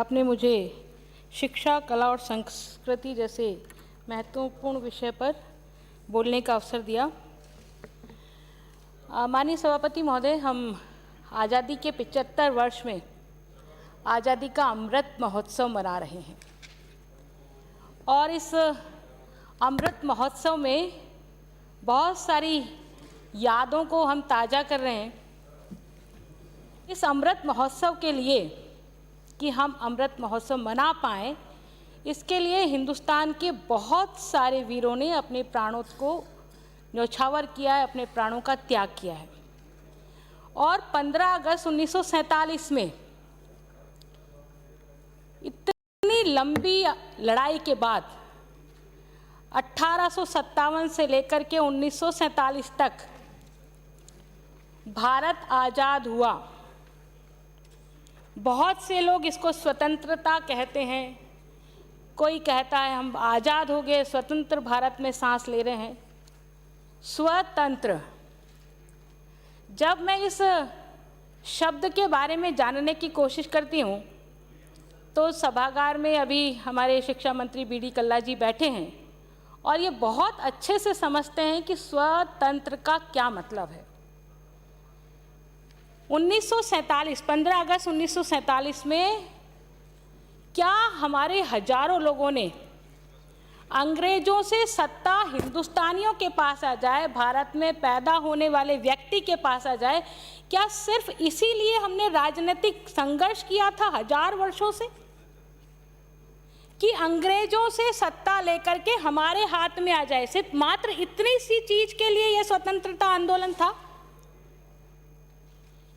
आपने मुझे शिक्षा, कला और संस्कृति जैसे महत्वपूर्ण विषय पर बोलने का अवसर दिया। माननीय सभापति महोदय, हम आज़ादी के 75 वर्ष में आज़ादी का अमृत महोत्सव मना रहे हैं और इस अमृत महोत्सव में बहुत सारी यादों को हम ताज़ा कर रहे हैं। इस अमृत महोत्सव के लिए कि हम अमृत महोत्सव मना पाएँ, इसके लिए हिंदुस्तान के बहुत सारे वीरों ने अपने प्राणों को न्यौछावर किया है, अपने प्राणों का त्याग किया है। और 15 अगस्त 1947 में इतनी लंबी लड़ाई के बाद 1857 से लेकर के 1947 तक भारत आज़ाद हुआ। बहुत से लोग इसको स्वतंत्रता कहते हैं, कोई कहता है हम आज़ाद हो गए, स्वतंत्र भारत में सांस ले रहे हैं। स्वतंत्र, जब मैं इस शब्द के बारे में जानने की कोशिश करती हूँ तो सभागार में अभी हमारे शिक्षा मंत्री बी.डी. कल्ला जी बैठे हैं और ये बहुत अच्छे से समझते हैं कि स्वतंत्र का क्या मतलब है। 1947, 15 अगस्त 1947 में क्या हमारे हजारों लोगों ने अंग्रेजों से सत्ता हिंदुस्तानियों के पास आ जाए, भारत में पैदा होने वाले व्यक्ति के पास आ जाए, क्या सिर्फ इसीलिए हमने राजनीतिक संघर्ष किया था 1000 वर्षों से कि अंग्रेजों से सत्ता लेकर के हमारे हाथ में आ जाए? सिर्फ मात्र इतनी सी चीज के लिए यह स्वतंत्रता आंदोलन था?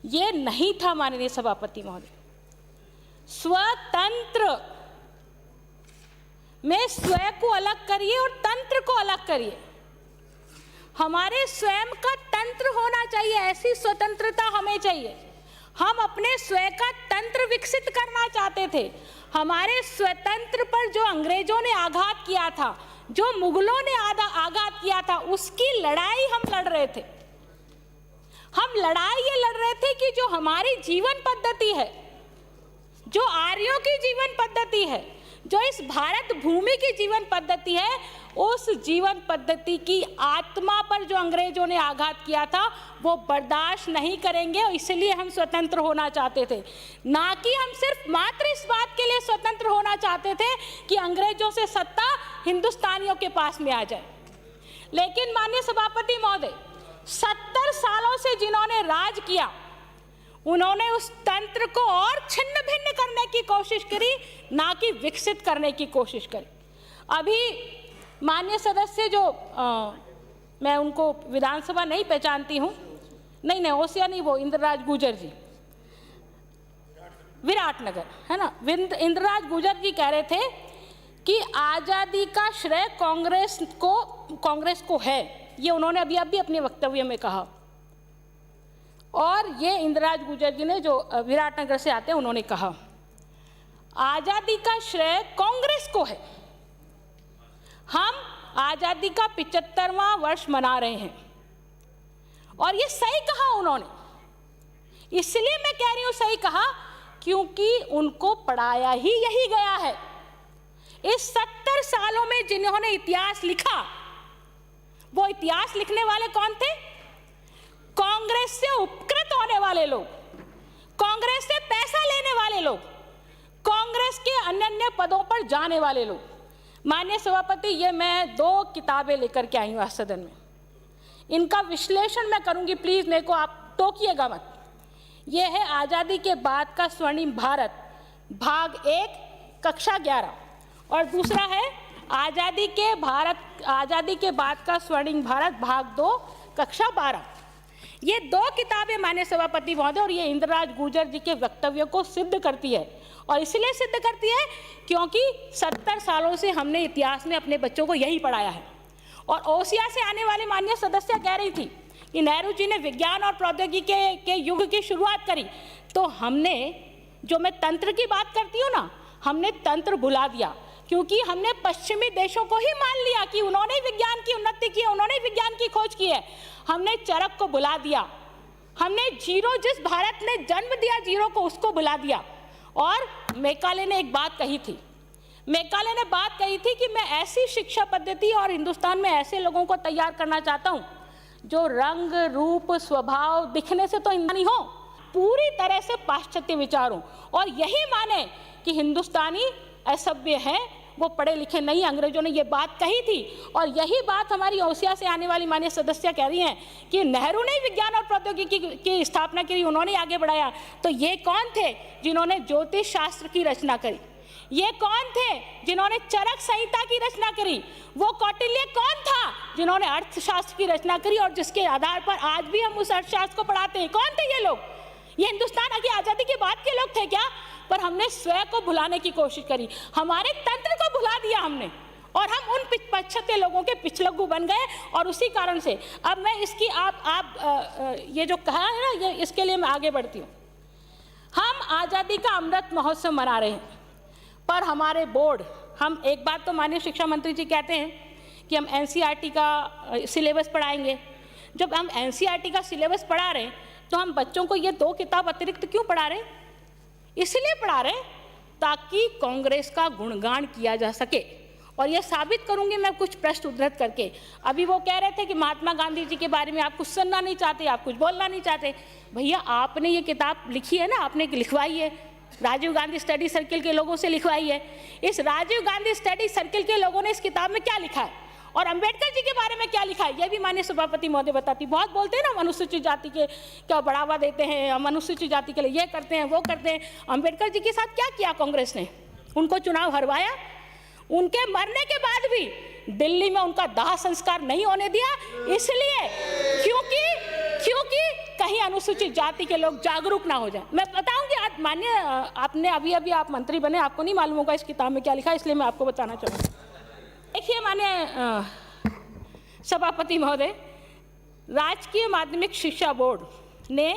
ये नहीं था माननीय सभापति महोदय। स्वतंत्र में स्वयं को अलग करिए और तंत्र को अलग करिए। हमारे स्वयं का तंत्र होना चाहिए, ऐसी स्वतंत्रता हमें चाहिए। हम अपने स्वयं का तंत्र विकसित करना चाहते थे। हमारे स्वतंत्र पर जो अंग्रेजों ने आघात किया था, जो मुगलों ने आघात किया था, उसकी लड़ाई हम लड़ रहे थे। हम लड़ाई ये लड़ रहे थे कि जो हमारी जीवन पद्धति है, जो आर्यों की जीवन पद्धति है, जो इस भारत भूमि की जीवन पद्धति है, उस जीवन पद्धति की आत्मा पर जो अंग्रेजों ने आघात किया था वो बर्दाश्त नहीं करेंगे। और इसलिए हम स्वतंत्र होना चाहते थे, ना कि हम सिर्फ मात्र इस बात के लिए स्वतंत्र होना चाहते थे कि अंग्रेजों से सत्ता हिंदुस्तानियों के पास में आ जाए। लेकिन माननीय सभापति महोदय, 70 सालों से जिन्होंने राज किया, उन्होंने उस तंत्र को और छिन्न भिन्न करने की कोशिश करी, ना कि विकसित करने की कोशिश करी। अभी माननीय सदस्य जो मैं उनको विधानसभा नहीं पहचानती हूँ, नहीं ओसिया नहीं, वो इंद्रराज गुर्जर जी, विराटनगर है ना, इंद्रराज गुर्जर जी कह रहे थे कि आज़ादी का श्रेय कांग्रेस को है। ये उन्होंने अभी अपने वक्तव्य में कहा। और ये इंद्रराज गुर्जर जी ने जो विराटनगर से आते हैं, उन्होंने कहा आज़ादी का श्रेय कांग्रेस को है। हम आज़ादी का 75वां वर्ष मना रहे हैं और ये सही कहा उन्होंने। इसलिए मैं कह रही हूँ सही कहा क्योंकि उनको पढ़ाया ही यही गया है। इस 70 सालों में जिन्होंने इतिहास लिखा, वो इतिहास लिखने वाले कौन थे? कांग्रेस से उपकृत होने वाले लोग, कांग्रेस से पैसा लेने वाले लोग, कांग्रेस के अन्य पदों पर जाने वाले लोग। माननीय सभापति, ये मैं 2 किताबें लेकर के आई हूँ आज सदन में, इनका विश्लेषण मैं करूंगी, प्लीज मेरे को आप टोकिएगा मत। ये है आज़ादी के बाद का स्वर्णिम भारत भाग 1 कक्षा 11 और दूसरा है आज़ादी के बाद का स्वर्णिम भारत भाग 2 कक्षा 12। ये 2 किताबें माननीय सभापति महोदय, और ये इंद्रराज गुर्जर जी के वक्तव्य को सिद्ध करती है। और इसलिए सिद्ध करती है क्योंकि 70 सालों से हमने इतिहास में अपने बच्चों को यही पढ़ाया है। और ओसिया से आने वाले माननीय सदस्य कह रही थी कि नेहरू जी ने विज्ञान और प्रौद्योगिकी के युग की शुरुआत करी, तो हमने, जो मैं तंत्र की बात करती हूँ ना, हमने तंत्र भुला दिया क्योंकि हमने पश्चिमी देशों को ही मान लिया कि उन्होंने विज्ञान की उन्नति की है, उन्होंने विज्ञान की खोज की है। हमने चरक को भुला दिया, हमने जीरो, जिस भारत ने जन्म दिया जीरो को, उसको भुला दिया। और मेकाले ने एक बात कही थी, मेकाले ने बात कही थी कि मैं ऐसी शिक्षा पद्धति और हिंदुस्तान में ऐसे लोगों को तैयार करना चाहता हूं जो रंग रूप स्वभाव दिखने से तो इंसानी हो, पूरी तरह से पाश्चात्य विचार हो और यही माने कि हिंदुस्तानी असभ्य है, वो पढ़े लिखे नहीं। अंग्रेजों ने ये बात कही थी और यही बात हमारी ओसिया से आने वाली माननीय सदस्य कह रही हैं कि नेहरू ने विज्ञान और प्रौद्योगिकी की स्थापना की, उन्होंने आगे बढ़ाया। तो ये कौन थे जिन्होंने ज्योतिष शास्त्र की रचना करी? ये कौन थे जिन्होंने चरक संहिता की रचना करी? वो कौटिल्य कौन था जिन्होंने अर्थशास्त्र की रचना करी और जिसके आधार पर आज भी हम उस अर्थशास्त्र को पढ़ाते हैं? कौन थे ये लोग? ये हिंदुस्तान की आजादी के बाद के लोग थे क्या? पर हमने स्वयं को भुलाने की कोशिश करी, हमारे तंत्र को भुला दिया हमने और हम उन पश्चात्य लोगों के पिछलग्गू बन गए। और उसी कारण से अब मैं इसकी ये जो कहा है ना, ये इसके लिए मैं आगे बढ़ती हूँ। हम आज़ादी का अमृत महोत्सव मना रहे हैं, पर हमारे बोर्ड, हम एक बात तो माननीय शिक्षा मंत्री जी कहते हैं कि हम एनसीईआरटी का सिलेबस पढ़ाएंगे। जब हम एनसीईआरटी का सिलेबस पढ़ा रहे हैं तो हम बच्चों को ये 2 किताब अतिरिक्त क्यों पढ़ा रहे हैं? इसलिए पढ़ा रहे ताकि कांग्रेस का गुणगान किया जा सके। और ये साबित करूंगी मैं कुछ पृष्ठ उद्धृत करके। अभी वो कह रहे थे कि महात्मा गांधी जी के बारे में आप कुछ सुनना नहीं चाहते, आप कुछ बोलना नहीं चाहते। भैया, आपने ये किताब लिखी है ना, आपने लिखवाई है, राजीव गांधी स्टडी सर्किल के लोगों से लिखवाई है। इस राजीव गांधी स्टडी सर्किल के लोगों ने इस किताब में क्या लिखा है और अंबेडकर जी के बारे में क्या लिखा है, ये भी माननीय सभापति महोदय बताती। बहुत बोलते हैं ना अनुसूचित जाति के क्या बढ़ावा देते हैं, हम अनुसूचित जाति के लिए ये करते हैं वो करते हैं। अंबेडकर जी के साथ क्या किया कांग्रेस ने? उनको चुनाव हरवाया, उनके मरने के बाद भी दिल्ली में उनका दाह संस्कार नहीं होने दिया, इसलिए क्योंकि कहीं अनुसूचित जाति के लोग जागरूक ना हो जाए। मैं बताऊंगी, आज माननीय आपने अभी आप मंत्री बने, आपको नहीं मालूम होगा इस किताब में क्या लिखा है, इसलिए मैं आपको बताना चाहूँगी। देखिए माननीय सभापति महोदय, राजकीय माध्यमिक शिक्षा बोर्ड ने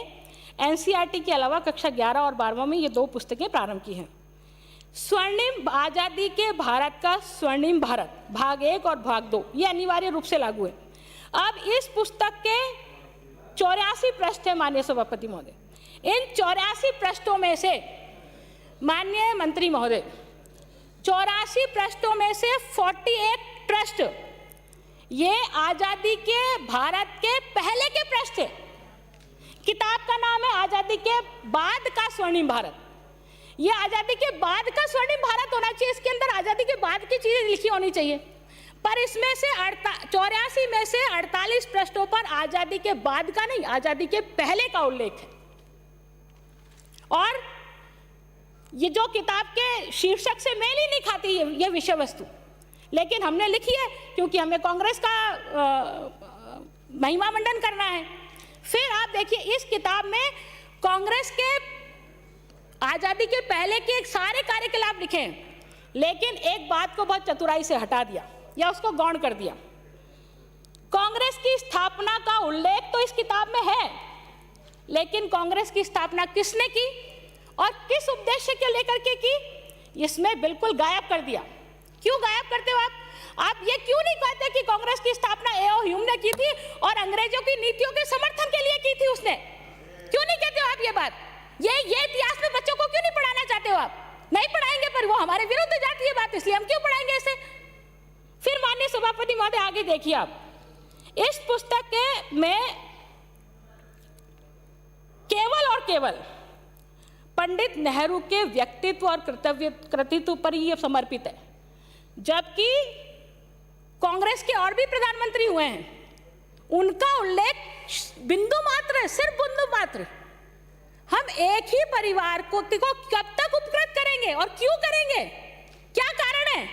एनसीईआरटी के अलावा कक्षा 11 और 12 में ये 2 पुस्तकें प्रारंभ की हैं। स्वर्णिम आज़ादी के भारत का स्वर्णिम भारत भाग 1 और भाग 2 ये अनिवार्य रूप से लागू है। अब इस पुस्तक के 84 पृष्ठ है माननीय सभापति महोदय। इन 84 पृष्ठों में से माननीय मंत्री महोदय, 84 पृष्ठों में से 48 पृष्ठ ये आज़ादी के भारत के पहले के पृष्ठ है। किताब का नाम है आज़ादी के बाद का स्वर्णिम भारत। ये आज़ादी के बाद का स्वर्णिम भारत होना चाहिए, इसके अंदर आज़ादी के बाद की चीज़ें लिखी होनी चाहिए। पर इसमें से 84 में से 48 पृष्ठों पर आज़ादी के बाद का नहीं, आज़ादी के पहले का उल्लेख है। और ये जो किताब के शीर्षक से मेल ही नहीं खाती ये विषय वस्तु, लेकिन हमने लिखी है क्योंकि हमें कांग्रेस का महिमा मंडन करना है। फिर आप देखिए इस किताब में कांग्रेस के आज़ादी के पहले के सारे कार्यकलाप लिखे हैं, लेकिन एक बात को बहुत चतुराई से हटा दिया या उसको गौण कर दिया। कांग्रेस की स्थापना का उल्लेख तो इस किताब में है, लेकिन कांग्रेस की स्थापना किसने की और किस उद्देश्य के लेकर के की, इसमें बिल्कुल गायब कर दिया। क्यों गायब करते हो आप ये क्यों नहीं कहते कि कांग्रेस की स्थापना ए.ओ. ह्यूम ने की थी और अंग्रेजों की नीतियों के समर्थन के लिए की थी उसने? क्यों नहीं कहते हो आप ये बात? ये इतिहास में बच्चों को क्यों नहीं पढ़ाना चाहते हो आप? नहीं पढ़ाएंगे, पर वो हमारे विरुद्ध जाती है बात, इसलिए हम क्यों पढ़ाएंगे इसे? फिर माननीय सभापति महोदय आगे देखिए आप, इस पुस्तक में केवल पंडित नेहरू के व्यक्तित्व और कृतित्व पर ही समर्पित है, जबकि कांग्रेस के और भी प्रधानमंत्री हुए हैं, उनका उल्लेख बिंदु मात्र है, सिर्फ बिंदु मात्र। हम एक ही परिवार को कब तक उपकृत करेंगे और क्यों करेंगे? क्या कारण है?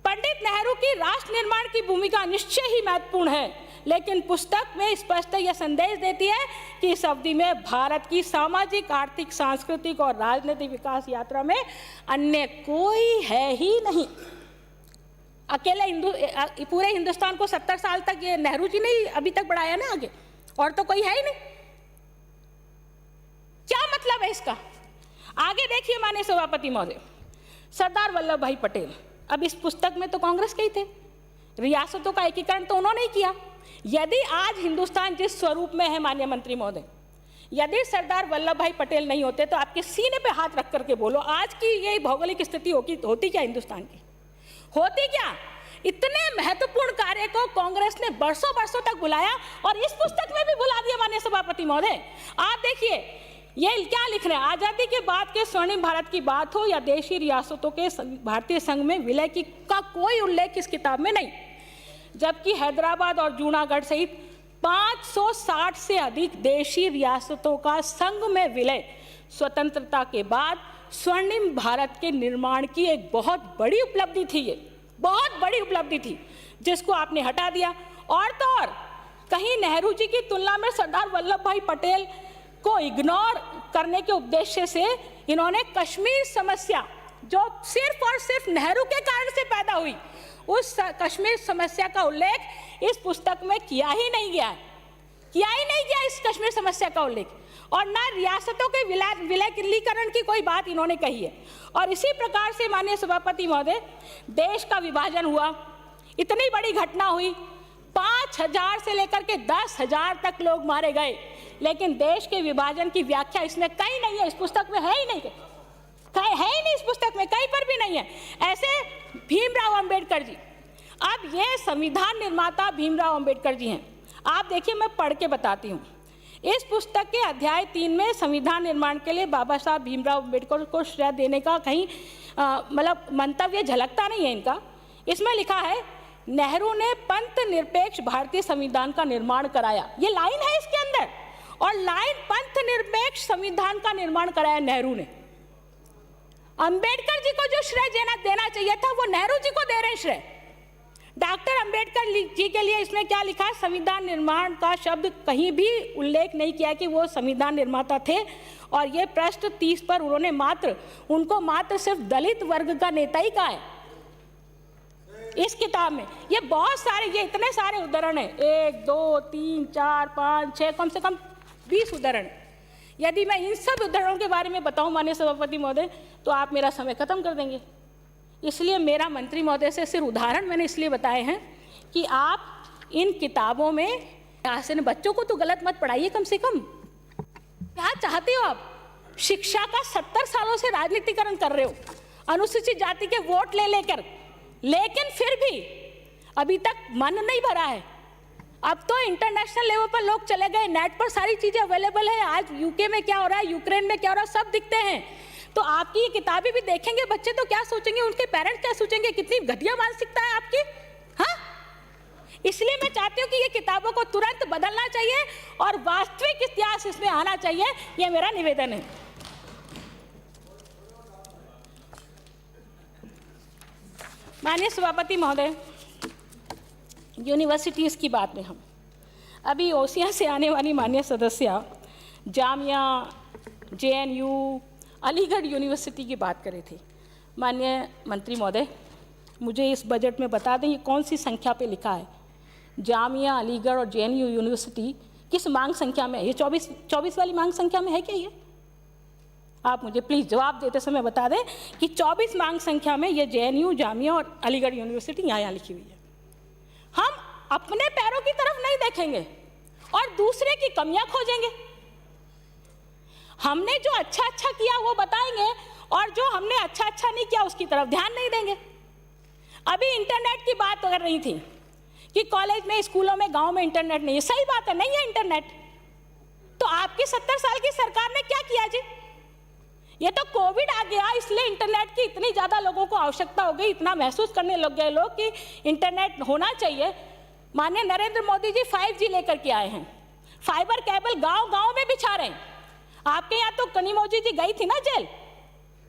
पंडित नेहरू की राष्ट्र निर्माण की भूमिका निश्चय ही महत्वपूर्ण है, लेकिन पुस्तक में स्पष्ट यह संदेश देती है कि इस अवधि में भारत की सामाजिक, आर्थिक, सांस्कृतिक और राजनीतिक विकास यात्रा में अन्य कोई है ही नहीं। अकेले पूरे हिंदुस्तान को 70 साल तक ये नेहरू जी ने अभी तक बढ़ाया ना आगे, और तो कोई है ही नहीं। क्या मतलब है इसका? आगे देखिए माननीय सभापति महोदय, सरदार वल्लभ भाई पटेल, अब इस पुस्तक में तो कांग्रेस के ही थे, रियासतों का एकीकरण तो उन्होंने ही किया। यदि आज हिंदुस्तान जिस स्वरूप में है माननीय मंत्री महोदय, यदि सरदार वल्लभ भाई पटेल नहीं होते तो आपके सीने पे हाथ रख करके बोलो, आज की ये भौगोलिक स्थिति होती क्या हिंदुस्तान की? होती क्या? इतने महत्वपूर्ण कार्य को कांग्रेस ने बरसों बरसों तक बुलाया और इस पुस्तक में भी बुला दिया। माननीय सभापति महोदय, आप देखिए ये क्या लिख रहे हैं, आजादी के बाद के स्वर्णिम भारत की बात हो या देशी रियासतों के भारतीय संघ में विलय का कोई उल्लेख इस किताब में नहीं, जबकि हैदराबाद और जूनागढ़ सहित 560 से अधिक देशी रियासतों का संघ में विलय स्वतंत्रता के बाद स्वर्णिम भारत के निर्माण की एक बहुत बड़ी उपलब्धि थी। ये बहुत बड़ी उपलब्धि थी जिसको आपने हटा दिया। और तो और कहीं नेहरू जी की तुलना में सरदार वल्लभ भाई पटेल को इग्नोर करने के उद्देश्य से इन्होंने कश्मीर समस्या, जो सिर्फ और सिर्फ नेहरू के कारण से पैदा हुई, उस कश्मीर समस्या का उल्लेख इस पुस्तक में किया ही नहीं गया इस कश्मीर समस्या का उल्लेख, और ना रियासतों के विलयीकरण की कोई बात इन्होंने कही है। और इसी प्रकार से माननीय सभापति महोदय, देश का विभाजन हुआ, इतनी बड़ी घटना हुई, 5000 से लेकर के 10,000 तक लोग मारे गए, लेकिन देश के विभाजन की व्याख्या इसमें कहीं नहीं है, इस पुस्तक में है ही नहीं, इस पुस्तक में कहीं पर भी नहीं है। ऐसे भीमराव अंबेडकर जी, अब ये संविधान निर्माता भीमराव अंबेडकर जी हैं। आप देखिए, मैं पढ़ के बताती हूँ। इस पुस्तक के अध्याय 3 में संविधान निर्माण के लिए बाबा साहब भीमराव अंबेडकर को श्रेय देने का कहीं मतलब मंतव्य झलकता नहीं है इनका। इसमें लिखा है, नेहरू ने पंथ निरपेक्ष भारतीय संविधान का निर्माण कराया, ये लाइन है इसके अंदर, और लाइन पंथ निरपेक्ष संविधान का निर्माण कराया नेहरू ने। अंबेडकर जी को जो श्रेय देना चाहिए था वो नेहरू जी को दे रहे हैं श्रेय। डॉक्टर अंबेडकर जी के लिए इसमें क्या लिखा है, संविधान निर्माण का शब्द कहीं भी उल्लेख नहीं किया कि वो संविधान निर्माता थे। और ये पृष्ठ 30 पर उन्होंने उनको मात्र सिर्फ दलित वर्ग का नेता ही कहा है इस किताब में। ये बहुत सारे, ये इतने सारे उदाहरण है, 1 2 3 4 5 6, कम से कम 20 उदाहरण। यदि मैं इन सब उदाहरणों के बारे में बताऊं माननीय सभापति महोदय, तो आप मेरा समय खत्म कर देंगे। इसलिए मेरा मंत्री महोदय से सिर्फ उदाहरण मैंने इसलिए बताए हैं कि आप इन किताबों में ऐसे बच्चों को तो गलत मत पढ़ाइए। कम से कम क्या चाहते हो आप? शिक्षा का 70 सालों से राजनीतिकरण कर रहे हो, अनुसूचित जाति के वोट लेकर, लेकिन फिर भी अभी तक मन नहीं भरा है। अब तो इंटरनेशनल लेवल पर लोग चले गए, नेट पर सारी चीजें अवेलेबल है। आज यूके में क्या हो रहा है, यूक्रेन में क्या हो रहा है, सब दिखते हैं। तो आपकी ये किताबें भी देखेंगे बच्चे तो क्या सोचेंगे, उनके पेरेंट्स क्या सोचेंगे, कितनी घटिया मानसिकता है आपकी। हाँ, इसलिए मैं चाहती हूँ कि ये किताबों को तुरंत बदलना चाहिए और वास्तविक इतिहास इसमें आना चाहिए, ये मेरा निवेदन है। माननीय सभापति महोदय, यूनिवर्सिटीज़ की बात में हम अभी ओसिया से आने वाली माननीय सदस्य जामिया, JNU, अलीगढ़ यूनिवर्सिटी की बात करे थे। माननीय मंत्री महोदय, मुझे इस बजट में बता दें ये कौन सी संख्या पे लिखा है, जामिया, अलीगढ़ और JNU यूनिवर्सिटी किस मांग संख्या में है? ये 24 वाली मांग संख्या में है क्या? ये आप मुझे प्लीज़ जवाब देते समय बता दें कि 24 मांग संख्या में ये JNU, जामिया और अलीगढ़ यूनिवर्सिटी यहाँ लिखी हुई है। हम अपने पैरों की तरफ नहीं देखेंगे और दूसरे की कमियां खोजेंगे। हमने जो अच्छा अच्छा किया वो बताएंगे और जो हमने अच्छा अच्छा नहीं किया उसकी तरफ ध्यान नहीं देंगे। अभी इंटरनेट की बात कर रही थी कि कॉलेज में, स्कूलों में, गांव में इंटरनेट नहीं है। सही बात है, नहीं है इंटरनेट। तो आपकी 70 साल की सरकार ने क्या किया जी? ये तो कोविड आ गया इसलिए इंटरनेट की इतनी ज़्यादा लोगों को आवश्यकता हो गई, इतना महसूस करने लग गए लोग कि इंटरनेट होना चाहिए। माननीय नरेंद्र मोदी जी 5G लेकर के आए हैं, फाइबर केबल गांव-गांव में बिछा रहे हैं। आपके यहाँ तो कनिमोजी जी गई थी ना जेल,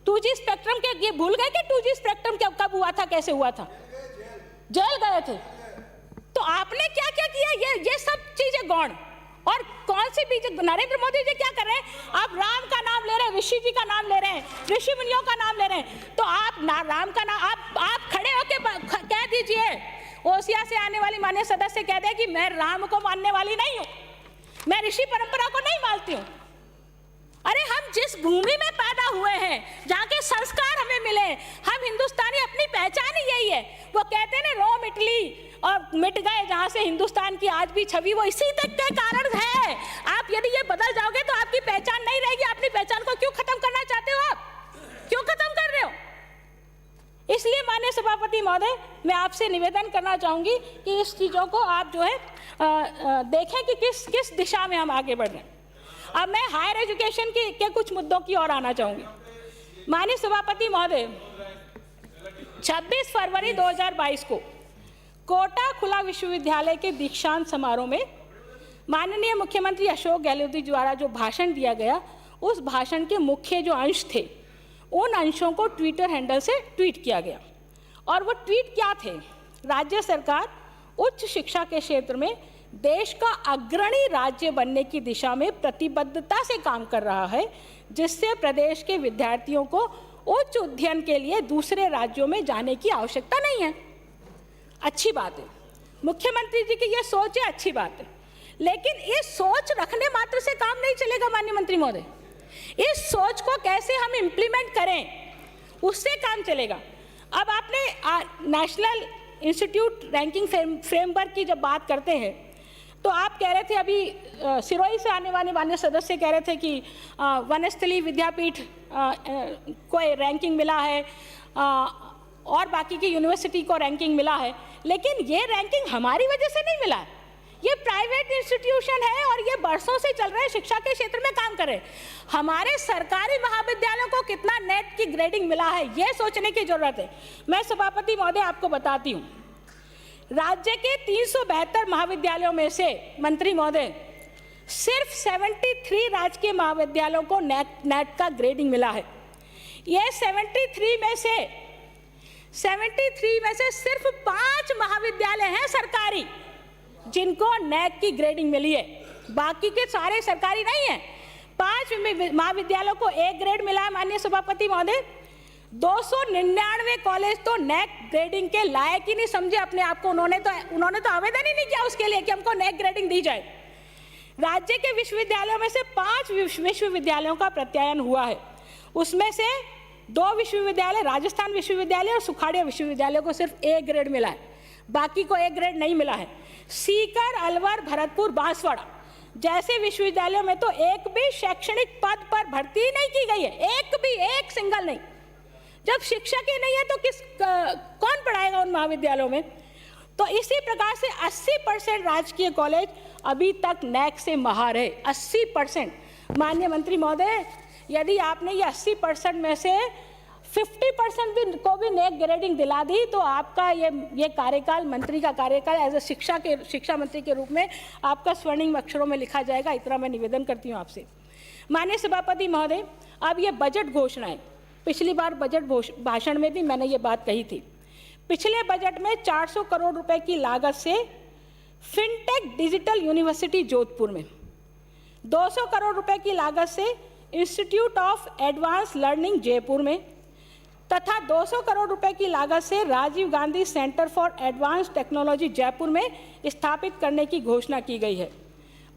2G स्पेक्ट्रम के, ये भूल गए कि 2G स्पेक्ट्रम कब हुआ था, कैसे हुआ था? जेल गए थे। तो आपने क्या क्या किया? ये सब चीजें गौण। और कौन सी बीच नरेंद्र मोदी जी क्या कर रहे हैं? आप राम का नाम ले रहे हैं, ऋषि जी का नाम ले रहे हैं, ऋषि मुनियों का नाम ले रहे हैं। तो आप राम का नाम आप खड़े होके कह दीजिए, ओसिया से आने वाली माननीय सदस्य कह दे कि मैं राम को मानने वाली नहीं हूँ, मैं ऋषि परंपरा को नहीं मानती हूँ। अरे हम जिस भूमि में पैदा हुए हैं, जहाँ के संस्कार हमें मिले, हम हिंदुस्तानी, अपनी पहचान ही यही है। वो कहते हैं ना, रोम इटली और मिट गए जहां से हिंदुस्तान की आज भी छवि, वो इसी तक के कारण है। आप यदि ये बदल जाओगे तो आपकी पहचान नहीं रहेगी। अपनी पहचान को क्यों खत्म करना चाहते हो? आप क्यों खत्म कर रहे हो? इसलिए माननीय सभापति महोदय, मैं आपसे निवेदन करना चाहूंगी कि इस चीजों को आप जो है देखें कि किस दिशा में हम आगे बढ़ रहे हैं। अब मैं हायर एजुकेशन के कुछ मुद्दों की ओर आना चाहूंगी। माननीय सभापति महोदय, 26 फरवरी 2022 को कोटा खुला विश्वविद्यालय के दीक्षांत समारोह में माननीय मुख्यमंत्री अशोक गहलोत जी द्वारा जो भाषण दिया गया, उस भाषण के मुख्य जो अंश थे, उन अंशों को ट्विटर हैंडल से ट्वीट किया गया। और वो ट्वीट क्या थे? राज्य सरकार उच्च शिक्षा के क्षेत्र में देश का अग्रणी राज्य बनने की दिशा में प्रतिबद्धता से काम कर रहा है, जिससे प्रदेश के विद्यार्थियों को उच्च अध्ययन के लिए दूसरे राज्यों में जाने की आवश्यकता नहीं है। अच्छी बात है, मुख्यमंत्री जी की ये सोच है, अच्छी बात है। लेकिन इस सोच रखने मात्र से काम नहीं चलेगा माननीय मंत्री महोदय। इस सोच को कैसे हम इम्प्लीमेंट करें, उससे काम चलेगा। अब आपने नेशनल इंस्टीट्यूट रैंकिंग फ्रेमवर्क की जब बात करते हैं, तो आप कह रहे थे, अभी सिरोही से आने वाले माननीय सदस्य कह रहे थे कि वनस्थली विद्यापीठ को रैंकिंग मिला है और बाकी की यूनिवर्सिटी को रैंकिंग मिला है। लेकिन ये रैंकिंग हमारी वजह से नहीं मिला है, ये प्राइवेट इंस्टीट्यूशन है और ये बरसों से चल रहे हैं, शिक्षा के क्षेत्र में काम कर रहे हैं। हमारे सरकारी महाविद्यालयों को कितना नेट की ग्रेडिंग मिला है, ये सोचने की जरूरत है। मैं सभापति महोदय आपको बताती हूँ, राज्य के 372 महाविद्यालयों में से मंत्री महोदय सिर्फ 73 राजकीय महाविद्यालयों को नेट का ग्रेडिंग मिला है। ये 73 में से सिर्फ 5 महाविद्यालय हैं सरकारी जिनको नेट की ग्रेडिंग मिली है, बाकी के सारे सरकारी नहीं है। 5 महाविद्यालयों को A ग्रेड मिला है माननीय सभापति महोदय। 299 कॉलेज तो नेक ग्रेडिंग के लायक ही नहीं समझे अपने आप को। उन्होंने तो आवेदन ही नहीं किया उसके लिए कि हमको नेक ग्रेडिंग दी जाए। राज्य के विश्वविद्यालयों में से 5 विश्वविद्यालयों का प्रत्यायन हुआ है। उसमें से 2 विश्वविद्यालय, राजस्थान विश्वविद्यालय और सुखाड़िया विश्वविद्यालय को सिर्फ A ग्रेड मिला है, बाकी को A ग्रेड नहीं मिला है। सीकर, अलवर, भरतपुर, बांसवाड़ा जैसे विश्वविद्यालयों में तो एक भी शैक्षणिक पद पर भर्ती ही नहीं की गई है, एक सिंगल नहीं। जब शिक्षक ही नहीं है तो कौन पढ़ाएगा उन महाविद्यालयों में? तो इसी प्रकार से 80% राजकीय कॉलेज अभी तक नैक से बाहर है, 80%। माननीय मंत्री महोदय, यदि आपने ये 80% में से 50% को भी नेक ग्रेडिंग दिला दी तो आपका ये कार्यकाल, मंत्री का कार्यकाल एज ए शिक्षा मंत्री के रूप में आपका स्वर्णिम अक्षरों में लिखा जाएगा। इतना मैं निवेदन करती हूँ आपसे। माननीय सभापति महोदय, अब ये बजट घोषणाएं, पिछली बार बजट भाषण में भी मैंने ये बात कही थी। पिछले बजट में 400 करोड़ रुपए की लागत से फिनटेक डिजिटल यूनिवर्सिटी जोधपुर में, 200 करोड़ रुपए की लागत से institute of advance learning Jaipur में तथा 200 करोड़ रुपए की लागत से Rajiv Gandhi centre for advance technology Jaipur में स्थापित करने की घोषणा की गई है।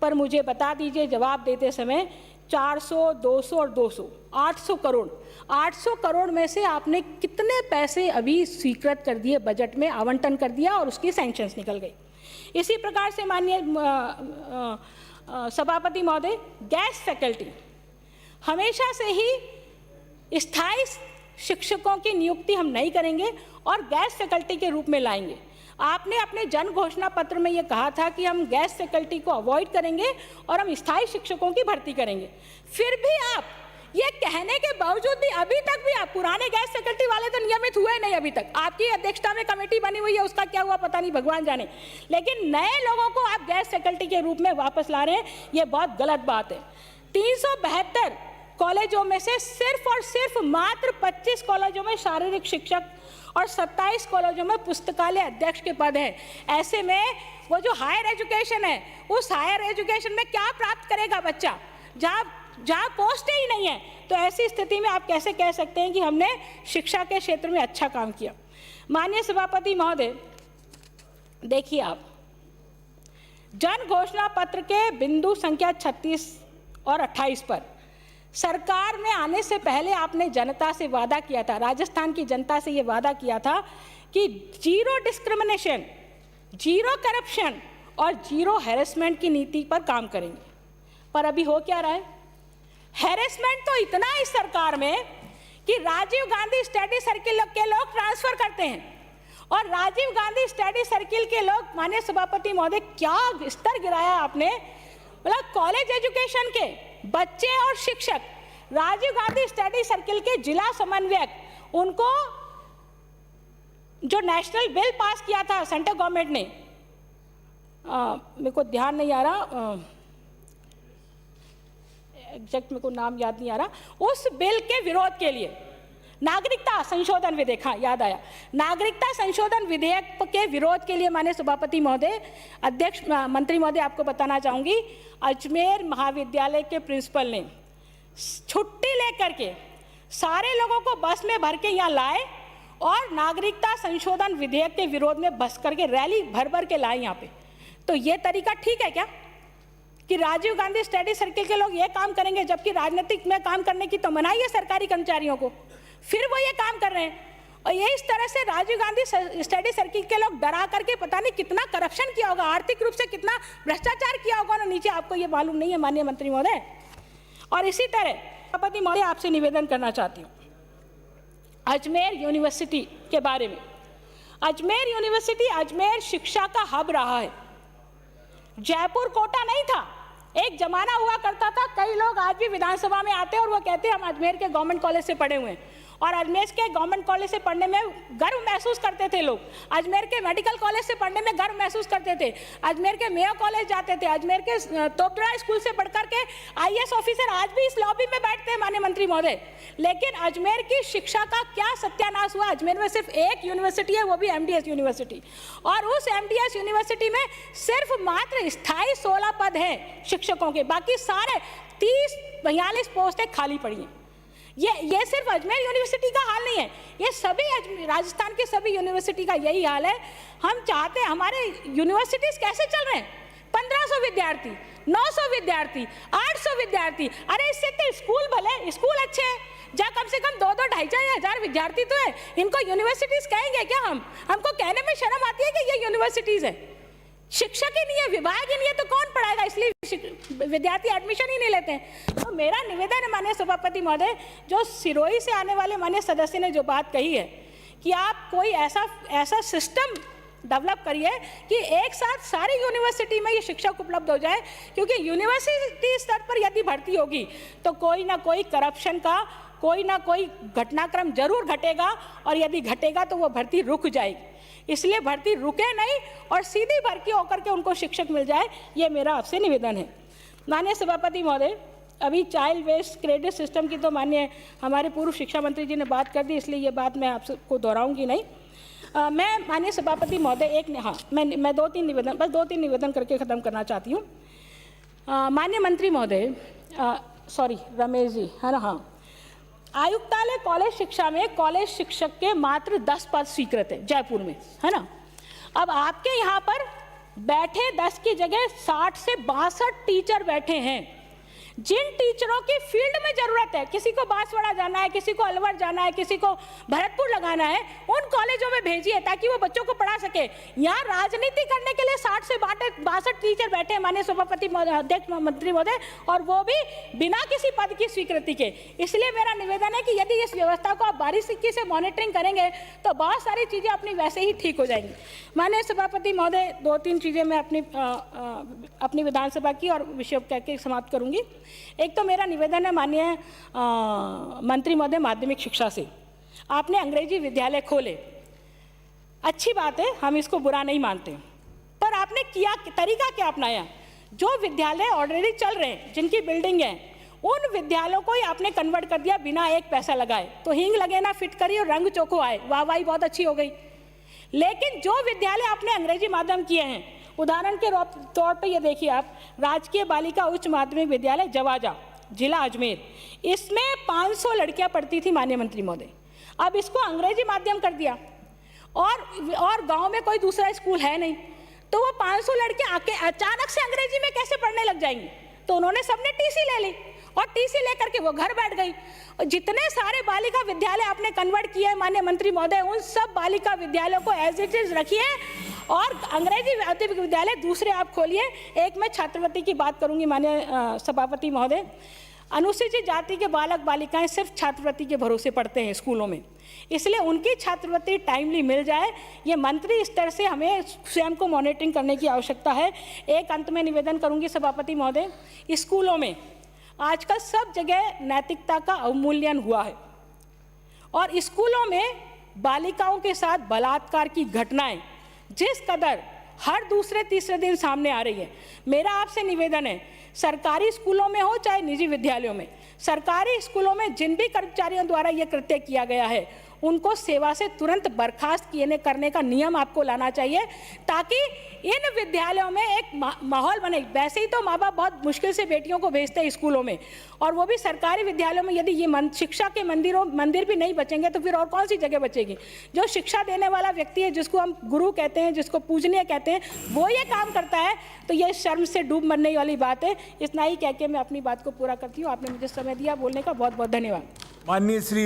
पर मुझे बता दीजिए, जवाब देते समय 400, 200 और 200, 800 करोड़ में से आपने कितने पैसे अभी स्वीकृत कर दिए, बजट में आवंटन कर दिया और उसकी सैंक्शंस निकल गई। इसी प्रकार से माननीय सभापति महोदय, गेस्ट फैकल्टी हमेशा से ही स्थायी शिक्षकों की नियुक्ति हम नहीं करेंगे और गेस्ट फैकल्टी के रूप में लाएंगे। आपने अपने जन घोषणा पत्र में ये कहा था कि हम गेस्ट फैकल्टी को अवॉइड करेंगे और हम स्थायी शिक्षकों की भर्ती करेंगे। फिर भी आप ये कहने के बावजूद भी अभी तक भी आप पुराने गेस्ट फैकल्टी वाले तो नियमित हुए नहीं अभी तक। आपकी अध्यक्षता में कमेटी बनी हुई है, उसका क्या हुआ पता नहीं, भगवान जाने। लेकिन नए लोगों को आप गेस्ट फैकल्टी के रूप में वापस ला रहे हैं, ये बहुत गलत बात है। 372 कॉलेजों में से सिर्फ और सिर्फ मात्र 25 कॉलेजों में शारीरिक शिक्षक और 27 कॉलेजों में पुस्तकालय अध्यक्ष के पद हैं। ऐसे में वो जो हायर एजुकेशन है, उस हायर एजुकेशन में क्या प्राप्त करेगा बच्चा, जहाँ पोस्ट ही नहीं है। तो ऐसी स्थिति में आप कैसे कह सकते हैं कि हमने शिक्षा के क्षेत्र में अच्छा काम किया? माननीय सभापति महोदय, देखिए, आप जन घोषणा पत्र के बिंदु संख्या 36 और 28 पर सरकार में आने से पहले आपने जनता से वादा किया था, राजस्थान की जनता से ये वादा किया था कि जीरो डिस्क्रिमिनेशन जीरो करप्शन और जीरो हैरेसमेंट की नीति पर काम करेंगे। पर अभी हो क्या रहा है? हैरेसमेंट तो इतना है इस सरकार में कि राजीव गांधी स्टडी सर्किल के लोग ट्रांसफर करते हैं, और राजीव गांधी स्टडी सर्किल के लोग, माननीय सभापति महोदय, क्या स्तर गिराया आपने। मतलब कॉलेज एजुकेशन के बच्चे और शिक्षक, राजीव गांधी स्टडी सर्किल के जिला समन्वयक, उनको जो नेशनल बिल पास किया था सेंट्रल गवर्नमेंट ने, मेरे को ध्यान नहीं आ रहा, एग्जैक्ट मेरे को नाम याद नहीं आ रहा, उस बिल के विरोध के लिए नागरिकता संशोधन विधेयक, हाँ याद आया, नागरिकता संशोधन विधेयक के विरोध के लिए माननीय सभापति महोदय, अध्यक्ष मंत्री महोदय, आपको बताना चाहूंगी, अजमेर महाविद्यालय के प्रिंसिपल ने छुट्टी लेकर के सारे लोगों को बस में भर के यहाँ लाए और नागरिकता संशोधन विधेयक के विरोध में बस करके रैली भर भर के लाए यहाँ पे। तो ये तरीका ठीक है क्या कि राजीव गांधी स्टडी सर्किल के लोग ये काम करेंगे, जबकि राजनीतिक में काम करने की तो मनाही है सरकारी कर्मचारियों को, फिर वो ये काम कर रहे हैं। और ये इस तरह से राजीव गांधी स्टडी सर्किल के लोग डरा करके पता नहीं कितना करप्शन किया होगा, आर्थिक रूप से कितना भ्रष्टाचार किया होगा ना नीचे, आपको ये मालूम नहीं है माननीय मंत्री महोदय। और इसी तरह सभापति महोदय आपसे निवेदन करना चाहती हूँ अजमेर यूनिवर्सिटी के बारे में। अजमेर यूनिवर्सिटी अजमेर शिक्षा का हब रहा है, जयपुर कोटा नहीं था। एक जमाना हुआ करता था, कई लोग आज भी विधानसभा में आते हैं और वो कहते हैं हम अजमेर के गवर्नमेंट कॉलेज से पढ़े हुए हैं, और अजमेर के गवर्नमेंट कॉलेज से पढ़ने में गर्व महसूस करते थे लोग, अजमेर के मेडिकल कॉलेज से पढ़ने में गर्व महसूस करते थे, अजमेर के मेयो कॉलेज जाते थे, अजमेर के तोपदरा स्कूल से पढ़कर के IAS ऑफिसर आज भी इस लॉबी में बैठते हैं माननीय मंत्री महोदय। लेकिन अजमेर की शिक्षा का क्या सत्यानाश हुआ। अजमेर में सिर्फ एक यूनिवर्सिटी है, वो भी MDS यूनिवर्सिटी, और उस MDS यूनिवर्सिटी में सिर्फ मात्र स्थायी 16 पद हैं शिक्षकों के, बाकी सारे 30-42 पोस्टें खाली पड़ी हैं। ये सिर्फ अजमेर यूनिवर्सिटी का हाल नहीं है, ये सभी राजस्थान के सभी यूनिवर्सिटी का यही हाल है। हम चाहते हैं हमारे यूनिवर्सिटीज कैसे चल रहे हैं, 1500 विद्यार्थी, 900 विद्यार्थी, 800 विद्यार्थी, अरे इससे तो स्कूल भले स्कूल अच्छे हैं, जहाँ कम से कम 2-2-2.5 हजार विद्यार्थी तो है, इनको यूनिवर्सिटीज कहेंगे क्या हम? हमको कहने में शर्म आती है कि ये यूनिवर्सिटीज है। शिक्षक ही नहीं है, विभाग ही नहीं है, तो कौन पढ़ाएगा? इसलिए विद्यार्थी एडमिशन ही नहीं लेते हैं। तो मेरा निवेदन है माननीय सभापति महोदय, जो सिरोही से आने वाले माननीय सदस्य ने जो बात कही है कि आप कोई ऐसा सिस्टम डेवलप करिए कि एक साथ सारी यूनिवर्सिटी में ये शिक्षक उपलब्ध हो जाए, क्योंकि यूनिवर्सिटी स्तर पर यदि भर्ती होगी तो कोई ना कोई करप्शन का कोई ना कोई घटनाक्रम जरूर घटेगा, और यदि घटेगा तो वो भर्ती रुक जाएगी। इसलिए भर्ती रुके नहीं और सीधी भर्ती होकर के उनको शिक्षक मिल जाए, ये मेरा आपसे निवेदन है। माननीय सभापति महोदय, अभी चाइल्ड वेस्ट क्रेडिट सिस्टम की तो माननीय हमारे पूर्व शिक्षा मंत्री जी ने बात कर दी, इसलिए ये बात मैं आपको दोहराऊंगी नहीं। मैं माननीय सभापति महोदय मैं 2-3 निवेदन करके ख़त्म करना चाहती हूँ। माननीय मंत्री महोदय, रमेश जी, है ना, हाँ, आयुक्तालय कॉलेज शिक्षा में कॉलेज शिक्षक के मात्र 10 पद स्वीकृत है जयपुर में, है ना। अब आपके यहाँ पर बैठे 10 की जगह 60 से 62 टीचर बैठे हैं। जिन टीचरों की फील्ड में जरूरत है, किसी को बांसवाड़ा जाना है, किसी को अलवर जाना है, किसी को भरतपुर लगाना है, उन कॉलेजों में भेजिए ताकि वो बच्चों को पढ़ा सके। यहाँ राजनीति करने के लिए 60 से 62 टीचर बैठे हैं माननीय सभापति अध्यक्ष मंत्री महोदय, और वो भी बिना किसी पद की स्वीकृति के। इसलिए मेरा निवेदन है कि यदि इस व्यवस्था को आप बारीकी से मॉनिटरिंग करेंगे तो बहुत सारी चीज़ें अपनी वैसे ही ठीक हो जाएंगी। माननीय सभापति महोदय, 2-3 चीज़ें मैं अपनी विधानसभा की और विषय कह के समाप्त करूँगी। एक तो मेरा निवेदन है माननीय मंत्री महोदय, माध्यमिक शिक्षा से आपने अंग्रेजी विद्यालय खोले, अच्छी बात है, हम इसको बुरा नहीं मानते, पर आपने किया तरीका क्या अपनाया? जो विद्यालय ऑलरेडी चल रहे हैं, जिनकी बिल्डिंग है, उन विद्यालयों को ही आपने कन्वर्ट कर दिया बिना एक पैसा लगाए। तो हींग लगे ना फिट करी और रंग चोखो आए, वाहवाही बहुत अच्छी हो गई। लेकिन जो विद्यालय आपने अंग्रेजी माध्यम किए हैं, उदाहरण के तौर पे ये देखिए आप, राजकीय बालिका उच्च माध्यमिक विद्यालय जवाजा, जिला अजमेर, इसमें 500 लड़कियां पढ़ती थी माननीय मंत्री महोदय। अब इसको अंग्रेजी माध्यम कर दिया, और गांव में कोई दूसरा स्कूल है नहीं, तो वो 500 लड़कियां आके अचानक से अंग्रेजी में कैसे पढ़ने लग जाएंगी? तो उन्होंने सबने TC ले ली, और TC लेकर के वो घर बैठ गई। और जितने सारे बालिका विद्यालय आपने कन्वर्ट किए माननीय मंत्री महोदय, उन सब बालिका विद्यालयों को एज इट इज रखिए और अंग्रेजी विद्यालय दूसरे आप खोलिए। एक मैं छात्रवृत्ति की बात करूंगी माननीय सभापति महोदय। अनुसूचित जाति के बालक बालिकाएं सिर्फ छात्रवृत्ति के भरोसे पढ़ते हैं स्कूलों में, इसलिए उनकी छात्रवृत्ति टाइमली मिल जाए, ये मंत्री स्तर से हमें स्वयं को मॉनिटरिंग करने की आवश्यकता है। एक अंत में निवेदन करूंगी सभापति महोदय, स्कूलों में आजकल सब जगह नैतिकता का अवमूल्यन हुआ है और स्कूलों में बालिकाओं के साथ बलात्कार की घटनाएं जिस कदर हर दूसरे तीसरे दिन सामने आ रही है, मेरा आपसे निवेदन है, सरकारी स्कूलों में हो चाहे निजी विद्यालयों में, सरकारी स्कूलों में जिन भी कर्मचारियों द्वारा यह कृत्य किया गया है उनको सेवा से तुरंत बर्खास्त करने का नियम आपको लाना चाहिए, ताकि इन विद्यालयों में एक माहौल बने। वैसे ही तो माँ बाप बहुत मुश्किल से बेटियों को भेजते हैं स्कूलों में, और वो भी सरकारी विद्यालयों में। यदि ये शिक्षा के मंदिर भी नहीं बचेंगे तो फिर और कौन सी जगह बचेगी? जो शिक्षा देने वाला व्यक्ति है, जिसको हम गुरु कहते हैं, जिसको पूजनीय कहते हैं, वो ये काम करता है, तो ये शर्म से डूब मरने वाली बात है। इतना ही कह के मैं अपनी बात को पूरा करती हूँ। आपने मुझे समय दिया बोलने का, बहुत बहुत धन्यवाद। माननीय श्री